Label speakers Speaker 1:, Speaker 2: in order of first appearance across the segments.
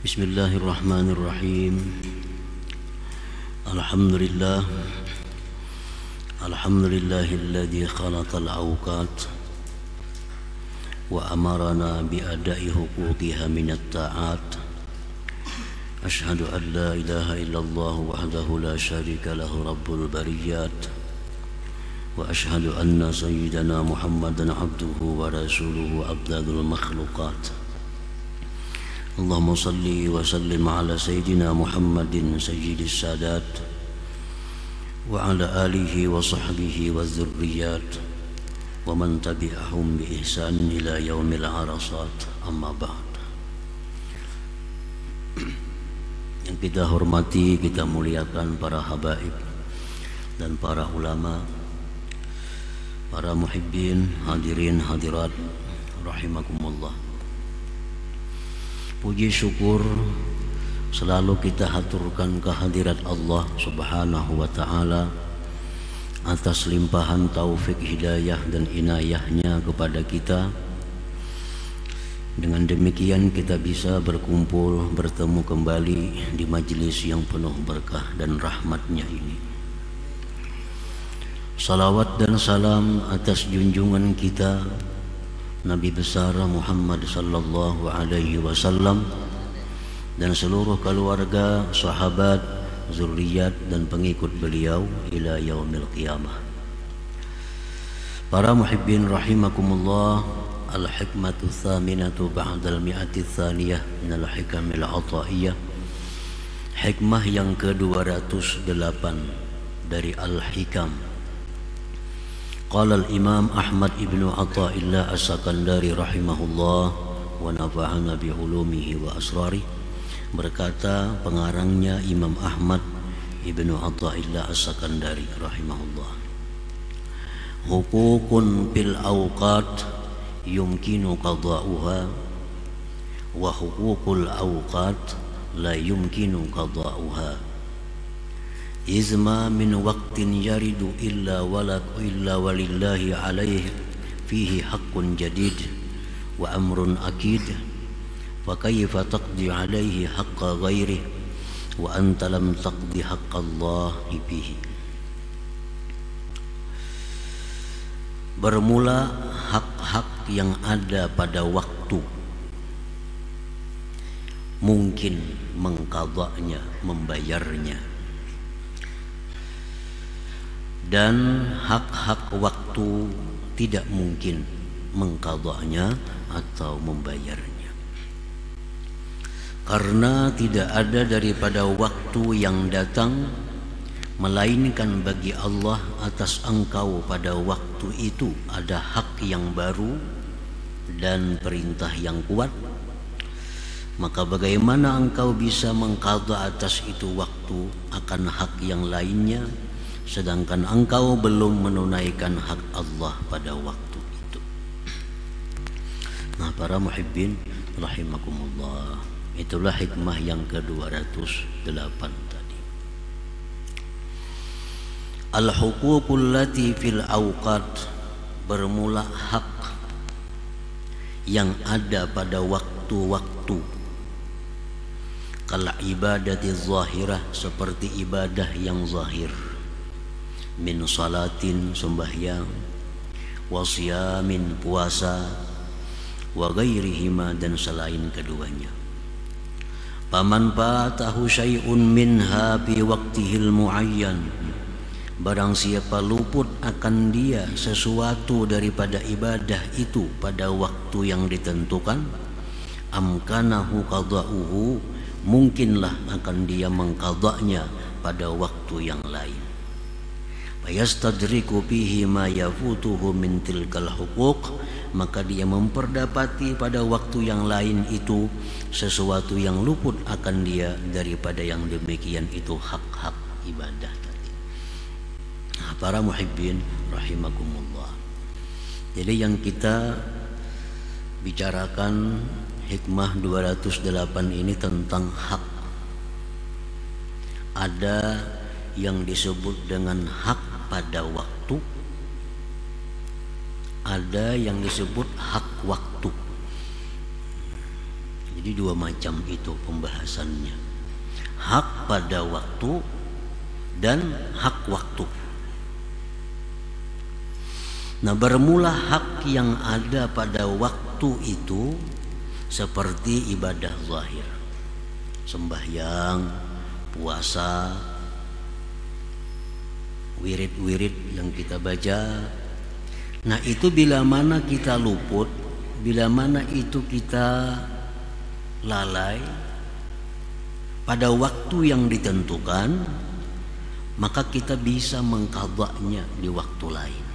Speaker 1: Bismillahirrahmanirrahim. Alhamdulillah. Alhamdulillahilladzi khalaqal awqat wa amarana bi ada'i huquqiha minat ta'at. Ashhadu an la ilaha illallah wahdahu la syarika lahu rabbul bariyat. Wa ashhadu anna sayyidana Muhammadan abduhu wa rasuluhu afdalul makhluqat. Allahumma salli wa sallim ala sayyidina Muhammadin sayyidis sadat wa ala alihi wa sahbihi wa dzurriyyat wa man tabi'ahum bi ihsan ila yaumil arasat, amma ba'd. Yang kita hormati, kita muliakan para habaib dan para ulama, para muhibbin, hadirin hadirat rahimakumullah. Puji syukur selalu kita haturkan kehadirat Allah Subhanahu wa ta'ala atas limpahan taufik hidayah dan inayahnya kepada kita. Dengan demikian kita bisa berkumpul, bertemu kembali di majelis yang penuh berkah dan rahmatnya ini. Salawat dan salam atas junjungan kita Nabi besar Muhammad sallallahu alaihi wasallam dan seluruh keluarga, sahabat, zuriat dan pengikut beliau ila yaumil qiyamah. Para muhibbin rahimakumullah, al-hikmatu tsaminatu ba'dal mi'ati tsaniyah minal hikamil ataiyah. Hikmah yang ke-208 dari al-hikam. Qala al-Imam Ahmad ibnu Athaillah as-Sakandari rahimahullah wa nafa'ana bi ulumihi wa asrari. Berkata pengarangnya Imam Ahmad ibnu Athaillah as-Sakandari rahimahullah, huququn fil awqat yumkinu qada'uha wa huququl awqat la yumkinu qada'uha. Izma min waqtin yaridu illa walillahi alaihi fihi haqqun jadid wa amrun akid, fa kayfa taqdi alaihi haqqa ghairihi wa anta lam taqdi haqqallahi bihi. Bermula hak-hak yang ada pada waktu mungkin mengqadanya, membayarnya, dan hak-hak waktu tidak mungkin mengqadanya atau membayarnya, karena tidak ada daripada waktu yang datang melainkan bagi Allah atas engkau pada waktu itu ada hak yang baru dan perintah yang kuat. Maka bagaimana engkau bisa mengqadha atas itu waktu akan hak yang lainnya, sedangkan engkau belum menunaikan hak Allah pada waktu itu. Nah, para muhibbin rahimakumullah, itulah hikmah yang ke-208 tadi. Al-huququl lati fil awqat, bermula hak yang ada pada waktu-waktu. Kal ibadati zahirah, seperti ibadah yang zahir, min salatin, sembahyang, wasiyamin, puasa, wa ghairihima, dan selain keduanya. Paman fatahu syai'un minha fi waqtihil muayyan, barang siapa luput akan dia sesuatu daripada ibadah itu pada waktu yang ditentukan, amkanahu qada'uhu, mungkinlah akan dia mengqadanya pada waktu yang lain. Yastadriku fihi ma yafutuhu min tilkal huquq, maka dia memperdapati pada waktu yang lain itu sesuatu yang luput akan dia daripada yang demikian itu hak-hak ibadah tadi. Nah, para muhibbin rahimakumullah, jadi yang kita bicarakan hikmah 208 ini tentang hak. Ada yang disebut dengan hak pada waktu, ada yang disebut hak waktu. Jadi Jadi dua macam itu pembahasannya. Hak pada waktu dan hak waktu. Nah, bermula hak yang ada pada waktu itu seperti ibadah zahir, sembahyang, puasa, wirid-wirid yang kita baca. Nah, itu bila mana kita luput, bila mana itu kita lalai pada waktu yang ditentukan, maka kita bisa mengqadha'nya di waktu lain.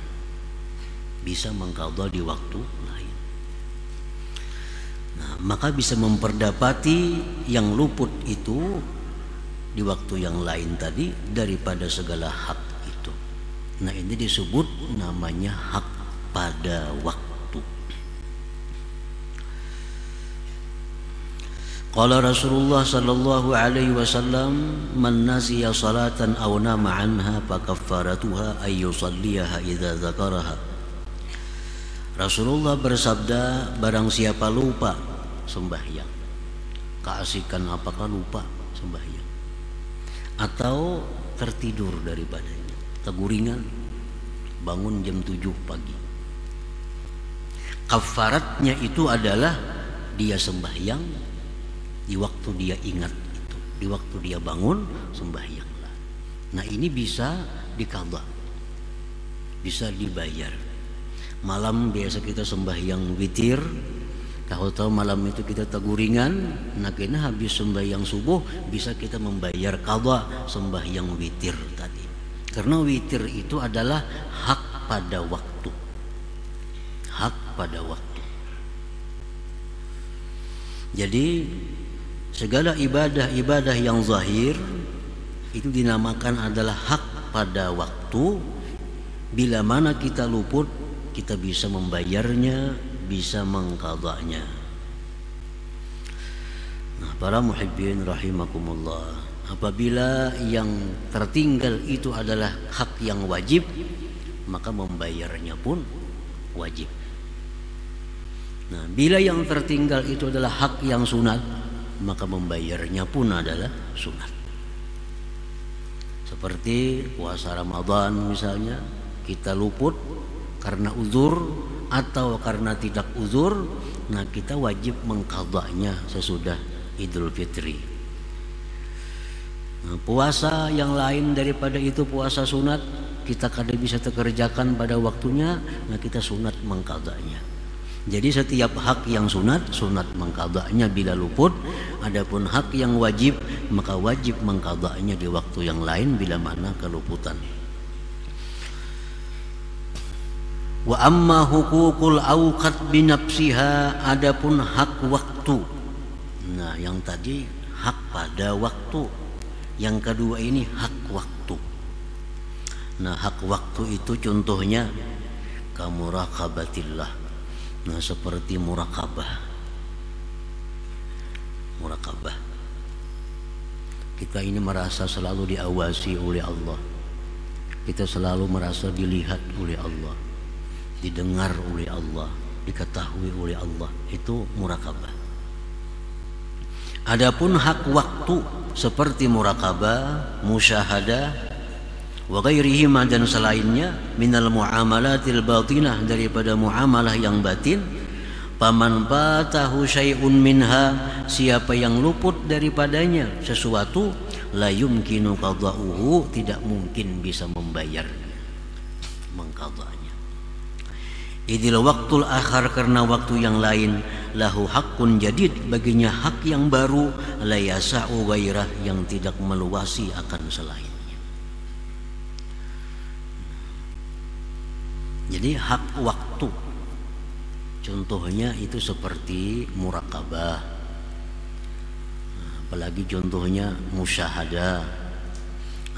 Speaker 1: Bisa mengqadha di waktu lain. Nah, maka bisa memperdapati yang luput itu di waktu yang lain tadi daripada segala hak itu. Nah, ini disebut namanya hak pada waktu. Qala Rasulullah sallallahu alaihi wasallam, man nasiya salatan aw nama anha fa kaffaratuha ay yusalliha idza dzakaraha. Rasulullah bersabda, barang siapa lupa sembahyang, keasikan apakah lupa sembahyang, atau tertidur daripadanya, teguringan, bangun jam 7 pagi, kafaratnya itu adalah dia sembahyang di waktu dia ingat itu, di waktu dia bangun sembahyanglah. Nah, ini bisa diqadha, bisa dibayar. Malam biasa kita sembahyang witir, tahu-tahu malam itu kita teguringan, nah kena habis sembahyang subuh bisa kita membayar qadha sembahyang witir tadi. Karena witir itu adalah hak pada waktu. Hak pada waktu. Jadi segala ibadah-ibadah yang zahir itu dinamakan adalah hak pada waktu. Bila mana kita luput, kita bisa membayarnya, bisa mengqadha'nya. Nah, para muhibbin rahimakumullah, apabila yang tertinggal itu adalah hak yang wajib, maka membayarnya pun wajib. Nah, bila yang tertinggal itu adalah hak yang sunat, maka membayarnya pun adalah sunat. Seperti puasa Ramadan misalnya, kita luput karena uzur atau karena tidak uzur, nah kita wajib mengqadha'nya sesudah Idul Fitri. Nah, puasa yang lain daripada itu, puasa sunat, kita kadang bisa kerjakan pada waktunya, nah kita sunat mengqadha'nya. Jadi setiap hak yang sunat mengqadha'nya bila luput. Adapun hak yang wajib, maka wajib mengqadha'nya di waktu yang lain bila mana keluputan. Wa amma hukukul awqat binafsiha, adapun hak waktu. Nah, yang tadi hak pada waktu, yang kedua ini hak waktu. Nah, hak waktu itu contohnya kamuraqabatillah. Nah, seperti muraqabah. Kita ini merasa selalu diawasi oleh Allah. Kita selalu merasa dilihat oleh Allah, didengar oleh Allah, diketahui oleh Allah. Itu muraqabah. Adapun hak waktu seperti muraqabah, musyahadah, wa ghairihima dan selainnya minal muamalatil batinah, daripada muamalah yang batin. Paman batahu syai'un minha, siapa yang luput daripadanya sesuatu, la yumkinu qadha'uhu, tidak mungkin bisa membayarnya, mengqadha'nya. Idil waktul akhar, karena waktu yang lain, lahu haqqun jadid, baginya hak yang baru, la yasa'u ghairah, yang tidak meluasi akan selainnya. Jadi hak waktu contohnya itu seperti muraqabah, apalagi contohnya musyahadah,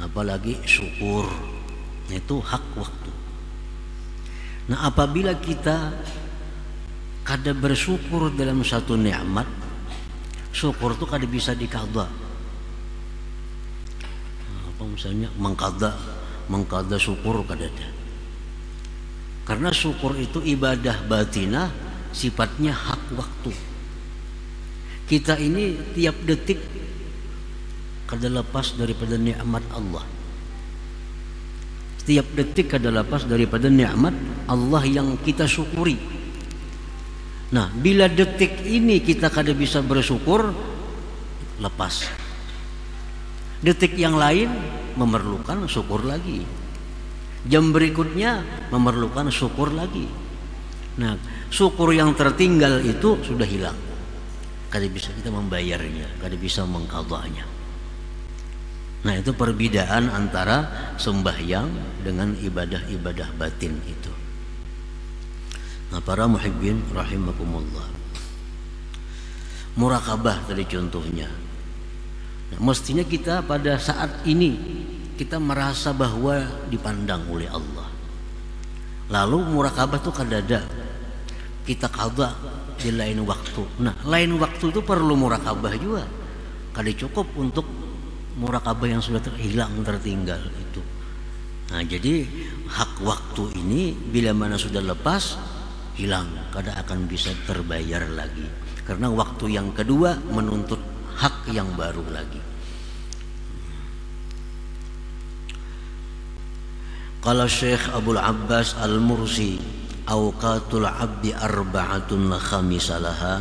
Speaker 1: apalagi syukur, itu hak waktu. Nah, apabila kita kada bersyukur dalam satu nikmat, syukur itu kada bisa diqadha. Apa misalnya mengqadha syukur kada ada. Karena syukur itu ibadah batinah, sifatnya hak waktu. Kita ini tiap detik kada lepas daripada nikmat Allah. Setiap detik kada lepas daripada nikmat Allah yang kita syukuri. Nah, bila detik ini kita kada bisa bersyukur, lepas. Detik yang lain memerlukan syukur lagi. Jam berikutnya memerlukan syukur lagi. Nah, syukur yang tertinggal itu sudah hilang. Kada bisa kita membayarnya, kada bisa mengqadanya. Nah, itu perbedaan antara sembahyang dengan ibadah-ibadah batin itu. Nah, para muhibbin rahimakumullah, murakabah tadi contohnya. Nah, mestinya kita pada saat ini kita merasa bahwa dipandang oleh Allah. Lalu murakabah itu kadada kita qadha di lain waktu. Nah, lain waktu itu perlu murakabah juga. Kada cukup untuk murakabah yang sudah hilang tertinggal itu. Nah, jadi hak waktu ini bila mana sudah lepas, hilang, kada akan bisa terbayar lagi. Karena waktu yang kedua menuntut hak yang baru lagi. Qala Syekh Abdul Abbas Al-Mursi, awqatul abdi arba'atun khamisalaha.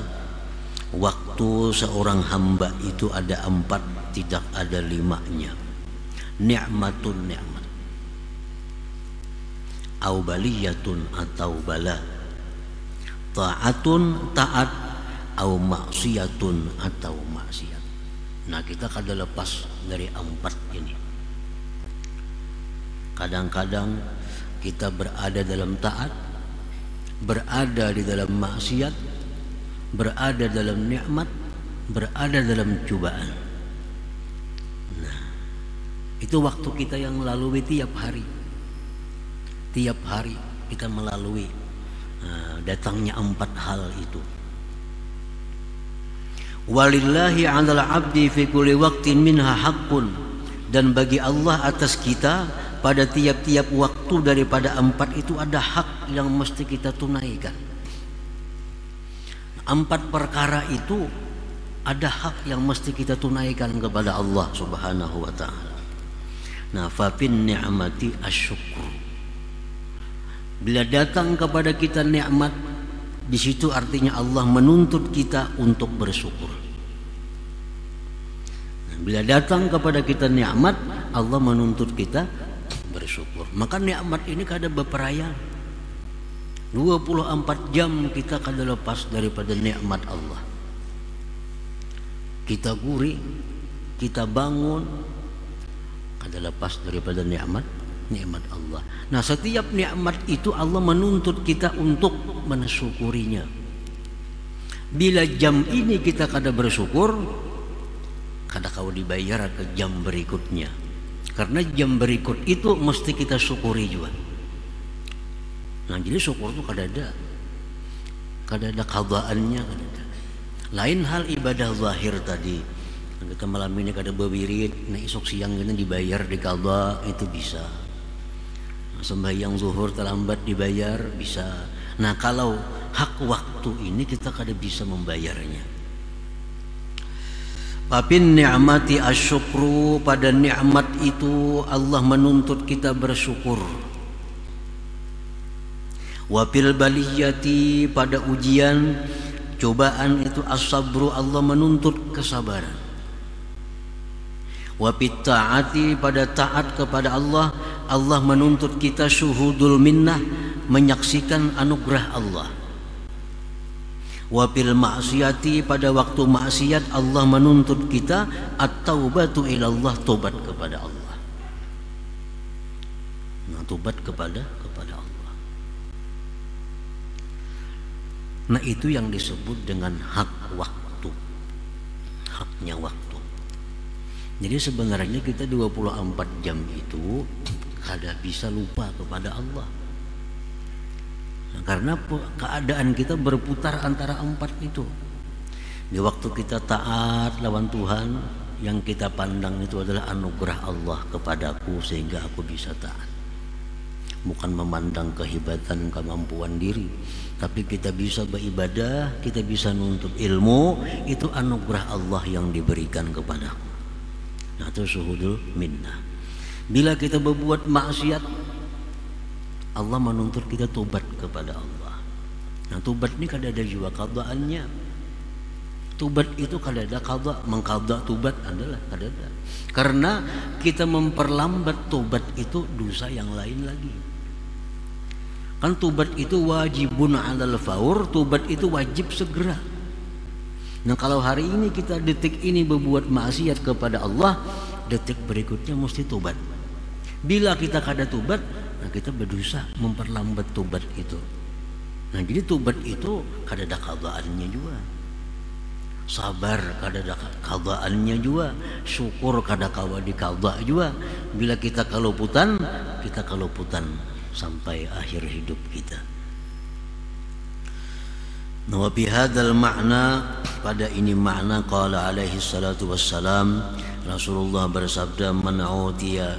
Speaker 1: Waktu seorang hamba itu ada 4, tidak ada 5-nya. Ni'matun ni'mat, au baliyatun atau bala, ta'atun taat, au maksiyatun atau maksiat. Nah, kita kada lepas dari 4 ini. Kadang-kadang kita berada dalam taat, berada di dalam maksiat, berada dalam nikmat, berada dalam cobaan. Nah, itu waktu kita yang melalui tiap hari. Tiap hari kita melalui datangnya 4 hal itu. Walillahi 'alal 'abdi fi kulli waqtin minha haqqun, dan bagi Allah atas kita pada tiap-tiap waktu daripada 4 itu ada hak yang mesti kita tunaikan. 4 perkara itu ada hak yang mesti kita tunaikan kepada Allah Subhanahu wa ta'ala. Nah, fa fin ni'mati asyukur. Bila datang kepada kita nikmat, di situ artinya Allah menuntut kita untuk bersyukur. Nah, bila datang kepada kita nikmat, Allah menuntut kita bersyukur. Maka nikmat ini kada beperayaan. 24 jam kita kada lepas daripada nikmat Allah. Kita guring, kita bangun, kada lepas daripada nikmat Allah. Nah, setiap nikmat itu Allah menuntut kita untuk mensyukurinya. Bila jam ini kita kada bersyukur, kada kau dibayar ke jam berikutnya. Karena jam berikut itu mesti kita syukuri juga. Nah, jadi syukur itu kada ada qadaannya, kada ada. Lain hal ibadah zahir tadi. Kita malam ini kada bewirid, nah esok siang kita dibayar di qada, itu bisa. Nah, sembahyang zuhur terlambat dibayar, bisa. Nah, kalau hak waktu ini kita kada bisa membayarnya. Papin ni'mati asyukru, pada nikmat itu Allah menuntut kita bersyukur. Wafil baliyati, pada ujian cobaan itu as-sabru, Allah menuntut kesabaran. Wafit ta'ati, pada taat kepada Allah, Allah menuntut kita syuhudul minnah, menyaksikan anugerah Allah. Wafil maksiati, pada waktu maksiat Allah menuntut kita at-taubatu ilallah, tobat kepada Allah. Nah, tobat kepada Allah. Nah, itu yang disebut dengan hak waktu, haknya waktu. Jadi sebenarnya kita 24 jam itu kada bisa lupa kepada Allah. Nah, karena keadaan kita berputar antara 4 itu. Di waktu kita taat lawan Tuhan, yang kita pandang itu adalah anugerah Allah kepadaku sehingga aku bisa taat. bukan memandang kehebatan kemampuan diri, tapi kita bisa beribadah, kita bisa nuntut ilmu, itu anugerah Allah yang diberikan kepadaku. Nah, itu syuhudul minnah. Bila kita berbuat maksiat, Allah menuntut kita tobat kepada Allah. Nah, tobat ini kadang ada juga qada'annya. Tobat itu kadang ada qada', mengqada' tobat adalah kadang ada. Karena kita memperlambat tobat itu dosa yang lain lagi. Kan tobat itu wajibun 'alal faur, tobat itu wajib segera. Nah, kalau hari ini kita detik ini berbuat maksiat kepada Allah, detik berikutnya mesti tobat. Bila kita kada tobat, nah kita berdosa memperlambat tobat itu. Nah, jadi tobat itu kada ada qada'annya juga. Sabar kada ada qada'annya juga. Syukur kada kawa di qada' juga. Bila kita keluputan, kita keluputan sampai akhir hidup kita. Nah, wa bihadzal makna, pada ini makna qala alaihi salatu wassalam, Rasulullah bersabda, man utiya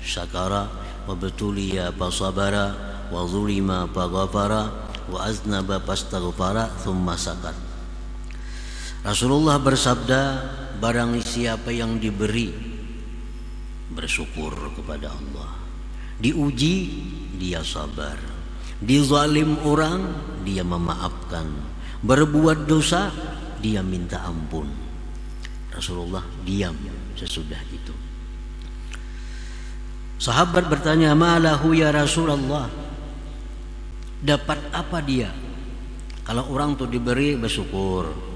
Speaker 1: syakara wa betuliya fasabara wa zulima faghafara wa aznaba fastaghfara thumma sakat. Rasulullah bersabda, barang siapa yang diberi bersyukur kepada Allah, diuji dia sabar, dizalim orang dia memaafkan, berbuat dosa dia minta ampun. Rasulullah diam sesudah itu. Sahabat bertanya, malahu ya Rasulullah, dapat apa dia? Kalau orang tuh diberi bersyukur,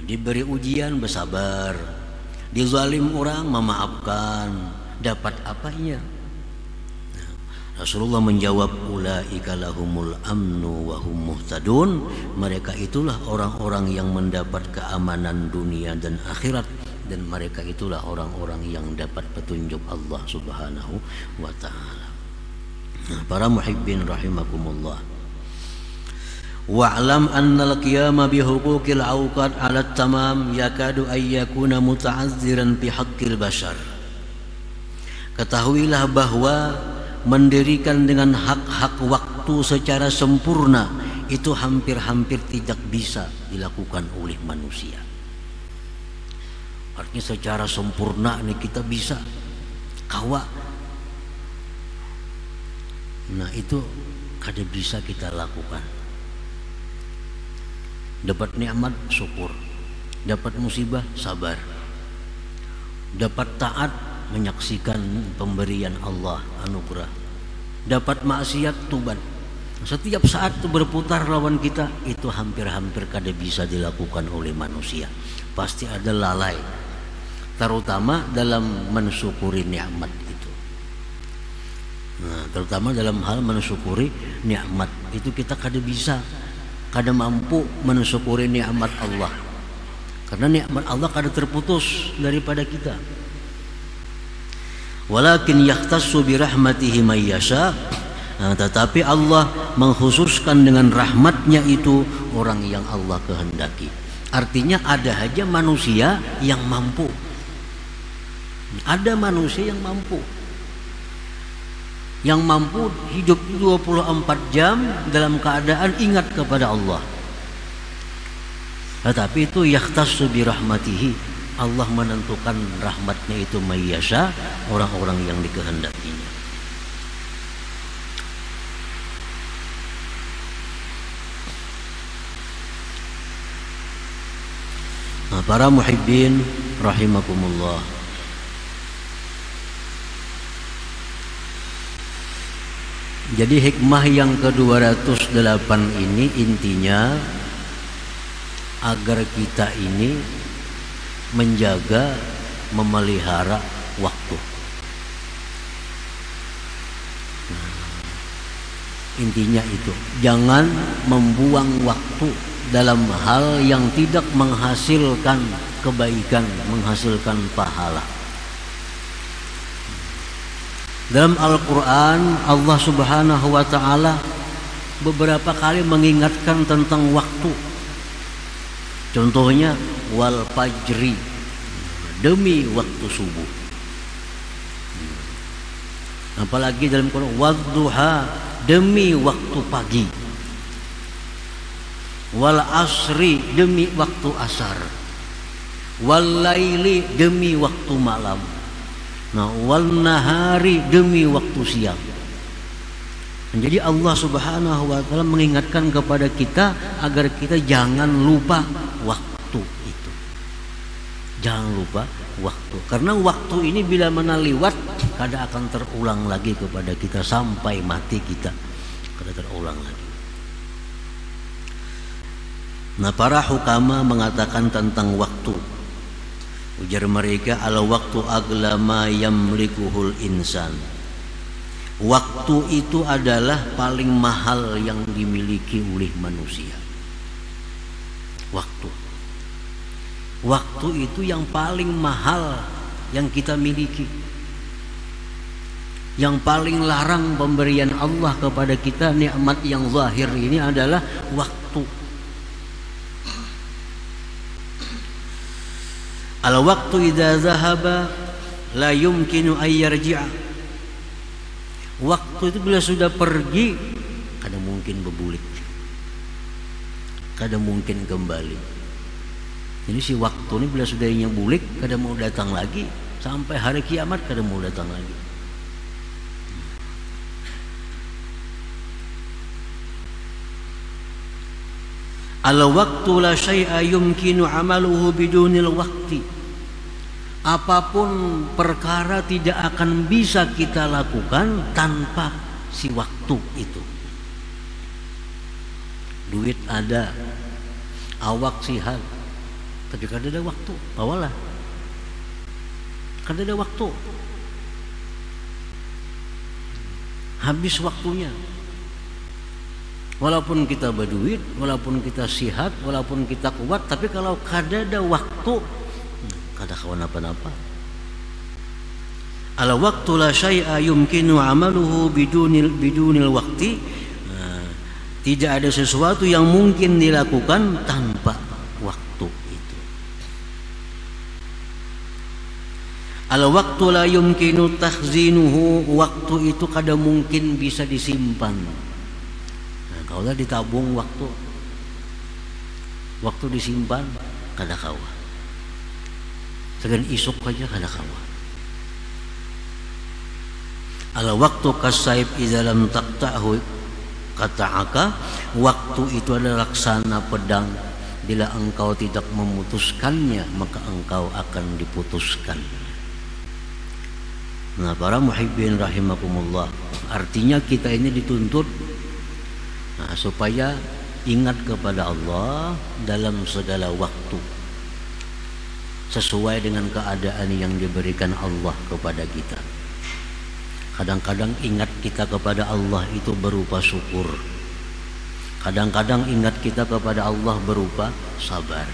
Speaker 1: diberi ujian bersabar, dizalim orang memaafkan, dapat apanya? Rasulullah menjawab, ulaika lahumul amnu wa hum muhtadun, mereka itulah orang-orang yang mendapat keamanan dunia dan akhirat, dan mereka itulah orang-orang yang dapat petunjuk Allah Subhanahu wa ta'ala. Para muhibbin rahimakumullah, wa'lam annal qiyama bihuquqil awqat 'ala tamam yakadu ay yakuna muta'azziran fi haqqil bashar. Ketahuilah bahwa mendirikan dengan hak-hak waktu secara sempurna itu hampir-hampir tidak bisa dilakukan oleh manusia. Artinya secara sempurna nih kita bisa kawa. Nah, itu kada bisa kita lakukan. Dapat nikmat syukur, dapat musibah sabar, dapat taat menyaksikan pemberian Allah anugerah, dapat maksiat tobat. Setiap saat itu berputar lawan kita, itu hampir-hampir kada bisa dilakukan oleh manusia. Pasti ada lalai, terutama dalam mensyukuri nikmat itu. Nah, terutama dalam hal mensyukuri nikmat itu kita kada bisa, kada mampu mensyukuri nikmat Allah, karena nikmat Allah kada terputus daripada kita. Walakin yahtassu bi rahmatihi may yasha, tetapi Allah mengkhususkan dengan rahmatnya itu orang yang Allah kehendaki. Artinya ada aja manusia yang mampu, ada manusia yang mampu hidup 24 jam dalam keadaan ingat kepada Allah. Tetapi itu yahtassu bi rahmatihi, Allah menentukan rahmatnya itu mayyasha, orang-orang yang dikehendakinya. Nah, para muhibbin rahimakumullah, jadi hikmah yang ke-208 ini intinya agar kita ini menjaga, memelihara waktu. Intinya itu, jangan membuang waktu dalam hal yang tidak menghasilkan kebaikan, menghasilkan pahala. Dalam Al-Quran Allah Subhanahu wa ta'ala beberapa kali mengingatkan tentang waktu. Contohnya wal fajri, demi waktu subuh. Apalagi dalam Quran, wadduha, demi waktu pagi, wal asri, demi waktu asar, wal laili, demi waktu malam, nah wal nahari, demi waktu siang. Jadi Allah Subhanahu wa taala mengingatkan kepada kita agar kita jangan lupa waktu itu. Jangan lupa waktu, karena waktu ini bila mana lewat kada akan terulang lagi kepada kita sampai mati kita, kada terulang lagi. Nah, para hukama mengatakan tentang waktu, ujar mereka, al waktu agla ma yamlikuhul insan. Waktu itu adalah paling mahal yang dimiliki oleh manusia. Waktu itu yang paling mahal yang kita miliki. Yang paling larang pemberian Allah kepada kita, nikmat yang zahir ini adalah waktu. Al waktu idza zahaba la yumkinu ay yarji'a. Waktu itu bila sudah pergi, kada mungkin berbulik, kada mungkin kembali. Jadi si waktu ini bila sudah bulik, kada mau datang lagi, sampai hari kiamat kada mau datang lagi. Al waktu la syai'a yumkinu amaluhu bidunil waqti. Apapun perkara tidak akan bisa kita lakukan tanpa si waktu itu. Duit ada, awak sihat, tapi kada ada waktu. Awalah, kada ada waktu. Habis waktunya. Walaupun kita berduit, walaupun kita sihat, walaupun kita kuat, tapi kalau kada ada waktu, kada kawan apa-apa. Al waktu la syai'a yumkinu amaluhu bidunil waqti. Tidak ada sesuatu yang mungkin dilakukan tanpa waktu itu. Al waktu la yumkinu takhzinuhu. Waktu itu kada mungkin bisa disimpan. Kalau ditabung waktu disimpan kada kawa. Segan isuk aja kada kawa. Al waktu kasaib idza lam taqta'hu qata'aka. Waktu itu adalah laksana pedang, bila engkau tidak memutuskannya maka engkau akan diputuskan. Nah, para muhibbin rahimakumullah, artinya kita ini dituntut supaya ingat kepada Allah dalam segala waktu, sesuai dengan keadaan yang diberikan Allah kepada kita. Kadang-kadang ingat kita kepada Allah itu berupa syukur. Kadang-kadang ingat kita kepada Allah berupa sabar.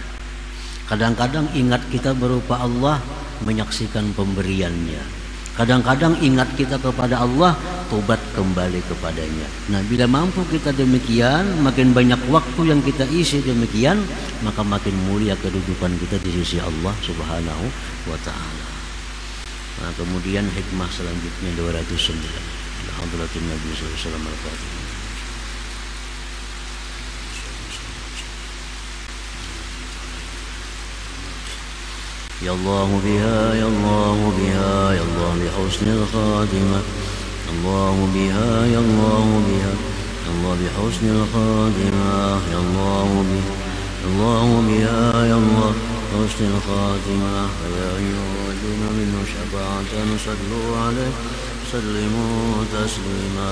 Speaker 1: Kadang-kadang ingat kita berupa Allah menyaksikan pemberiannya. Kadang-kadang ingat kita kepada Allah, tobat kembali kepadanya. Nah, bila mampu kita demikian, makin banyak waktu yang kita isi demikian, maka makin mulia kedudukan kita di sisi Allah Subhanahu wa ta'ala. Nah, kemudian hikmah selanjutnya 209. Alhamdulillah Nabi sallallahu alaihi wasallam. Ya Allah biha, ya Allah biha, ya Allah bi husnil khatimah. Allah biha, ya Allah biha, ya Allah bi husnil khatimah. Ya Allah biha, Allah biha, ya Allah husnil khatimah. Ya ayyuhallazina amanu syafa'atan sallu alaihi sallimu taslima.